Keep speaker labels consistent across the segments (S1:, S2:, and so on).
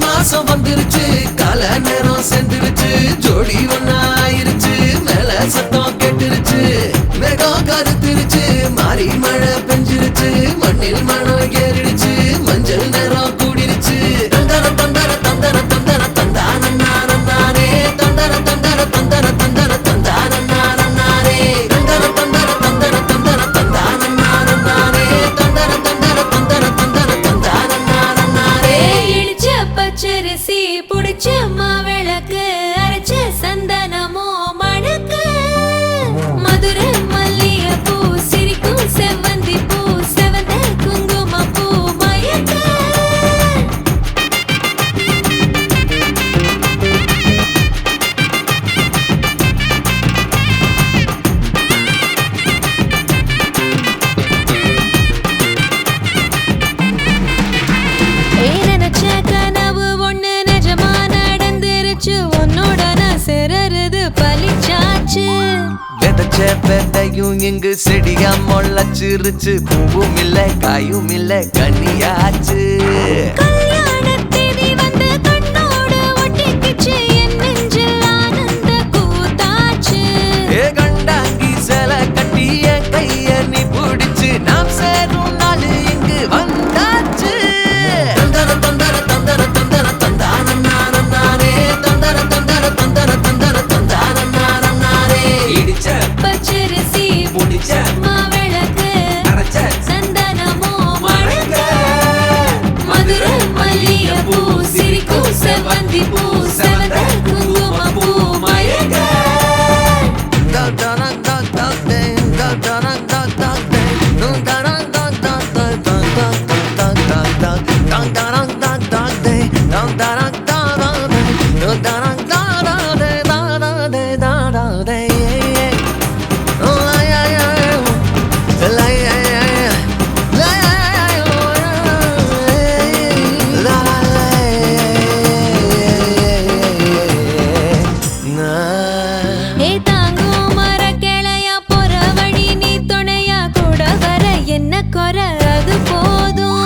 S1: மாசம் வந்துருச்சு கால நேரம் சென்றுருச்சு ஜோடி ஒன்னா ஆயிருச்சு மேல சத்தம் கேட்டுருச்சு மேகம் கருத்துருச்சு மாறி மழை பெஞ்சிருச்சு மண்ணில் மனம் ஏறிடுச்சு மஞ்சள் நேரம் கூடிருச்சு தந்தர தந்தர தந்தர தந்தர தந்தானே தந்தர தந்தர தந்தர தந்தர தந்தானே தந்தர தந்தர தந்தர தந்தர தந்தானே தந்தர தந்தர தந்தர தந்தர தந்தானே
S2: இடிச்ச பச்சரிசி புடிச்ச மாவிளக்கு அரைச்ச சந்தனமோ மணக்கு மதுரை மல்லிகைப்பூ சிரிக்கும் செவ்வந்தி பூ செவந்த குங்குமப்பூ மயக்க நினைச்ச கனவு ஒண்ணு நிஜமா நடந்துருச்சு உன்னோட நான் சிறருது பலிச்சாச்சு
S1: விதைச்ச விதையும் இங்கு செடியா முளைச்சிருச்சு பூவும் இல்ல காயும் இல்ல கனியாச்சு
S2: கல்யாணத்தேதி வந்து கண்ணோடு ஒட்டிக்கிச்சு என் நெஞ்சில் ஆனந்த கூத்தாச்சு
S1: ஏ கண்டாங்கி சில கட்டி என் கைய நீ பிடிச்சு நாம் சேரும் நாள் இங்கு வந்தாச்சு தந்தர தந்தர தந்தர தந்தர தந்தானே தந்தர தந்தர தந்தர தந்தர தந்தானே இடிச்ச
S2: பச்சரிசி
S1: புடிச்ச
S2: மாவிளக்கு
S1: அரைச்ச
S2: சந்தனமோ மணக்க மதுரை மல்லிகைப்பூ சிரிக்கும் செவ்வந்தி பூ செவந்த குங்குமப்பூ மயக்க ஏ தாங்கும் மர கிளையா போற வழி நீ துணையா கூட வர என்ன குறை அது போதும்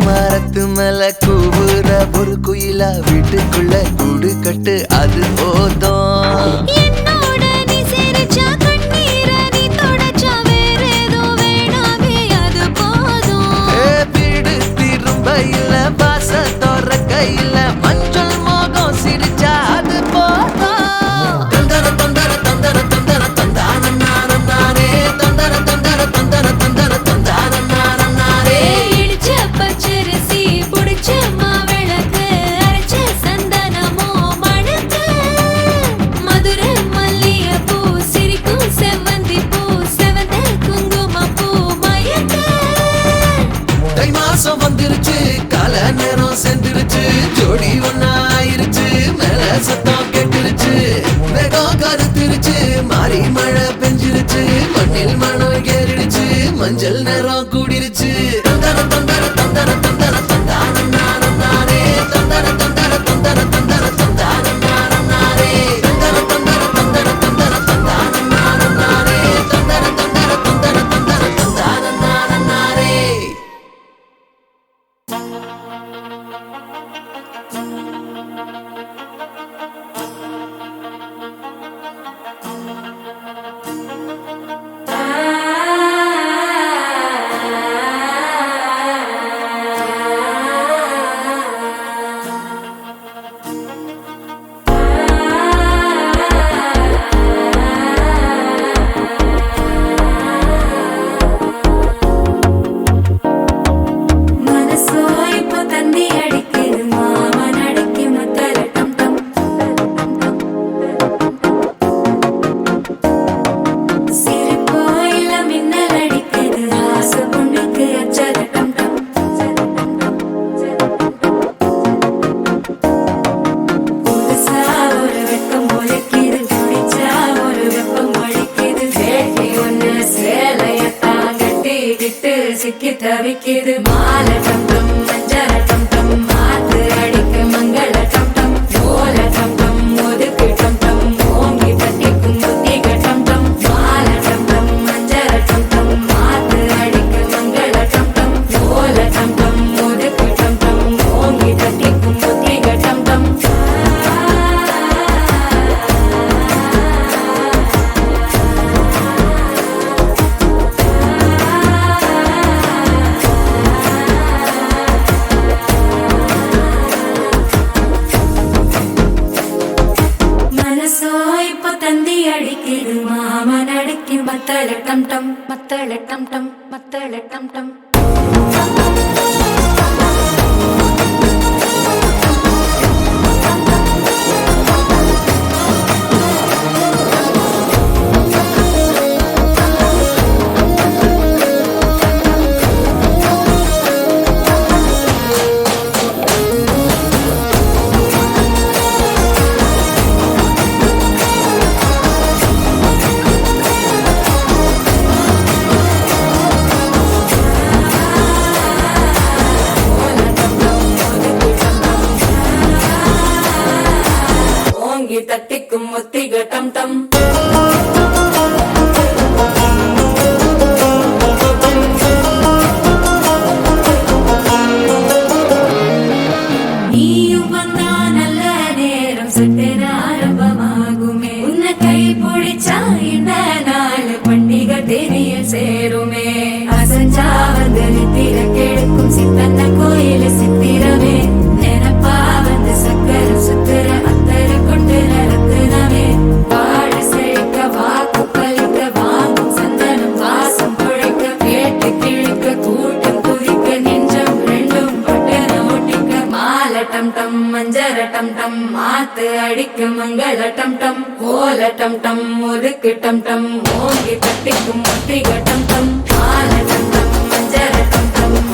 S1: மரத்து மேல கூவுற ஒரு குயிலா வீட்டுக்குள்ள கூடு கட்டு அது போதும்
S2: என்னோட நீ சிரிச்சா கண்ணீர நீ தொடச்சா வேற ஏதோ வேணாமே அது போதும்
S1: வீடு திரும்ப இல்ல பாச தோற கையில மஞ்சள் மோகம் சிரிச்சா அது போதும் தந்தர தந்தர தந்தர தந்தர தந்தானே தந்தர தந்தர தந்தர தந்தர தந்தானே
S2: இடிச்ச பச்சரிசி புடிச்ச மாவிளக்கு அரைச்ச சந்தனமோ மணக்க மதுரை மல்லிகைப்பூ சிரிக்கும் செவ்வந்தி பூ செவந்த குங்குமப்பூ மயக்க
S1: தை மாசம் வந்துருச்சு கால நேரம் சென்றுருச்சு ஜோடி ஒன்னா ஆயிருச்சு மேல சத்தம் கேட்டுருச்சு மேகம் கருத்துருச்சு மாறி மழை பெஞ்சிருச்சு மண்ணில் மனம் ஏறிடுச்சு மஞ்சள் நேரம் கூடிருச்சு தந்தர தந்தர தந்தர தந்தர தந்தானே தந்தர தந்தர தந்தர தந்தர தந்தானே தந்தர தந்தர தந்தர தந்தர தந்தானே தந்தர தந்தர தந்தர தந்தர தந்தானே
S2: மனசோ இப்போ தண்ணி அடிக்குது மாமன் அடிக்கு முத்தல டம் டம் சிரிப்போ இல்ல மின்னல் அடிக்குது ஆசை பொண்ணுக்கு அச்சல டம் டம் புதுசா ஒரு வெப்பம் ஒழிக்குது குடிச்சா ஒரு வெப்பம் ஒழிக்குது வேட்டி ஒண்ணு சேலையத்தான் கட்டிக்கிட்டு சிக்கி தவிக்குது மாலை டம் டம் மஞ்சள் டம் டம் மாத்து அடிக்க மங்கள டம் டம் தந்தி அடிக்குது மாமன் அடிக்கு மத்தள டம் டம் மத்தள டம் டம் மத்தள டம் டம். தட்டிக்கும் முத்திக டம் டம். நீயும் வந்தா நல்ல நேரம் சட்டென ஆரம்பமாகுமே. உன்னை கை பிடிச்சா இந்த நாள் பண்டிகை தெரிய சேருமே. அசஞ்சா வந்து நித்திர கெடுக்கும் சித்தன்ன கோயில சித்திரமே. நினப்பா வந்து சக்கர சுத்துற அத்தர கொண்டு நடத்துனவே. வாழ செழிக்க வாக்கு பலிக்க வாங்கும் சந்தனம் வாசம் குழைக்க. கேட்டு கிழிக்க கூட்டம் குதிக்க நெஞ்சம் ரெண்டும் பட்டன ஒட்டிக்க. மால டம் டம் மஞ்சர டம் டம் மாத்து அடிக்க மங்கள டம் டம். ஓல டம் டம் ஒதுக்கு டம் டம் ஓங்கி தட்டிக்கும் முத்திக டம் டம். மால டம் டம் மஞ்சர டம் டம்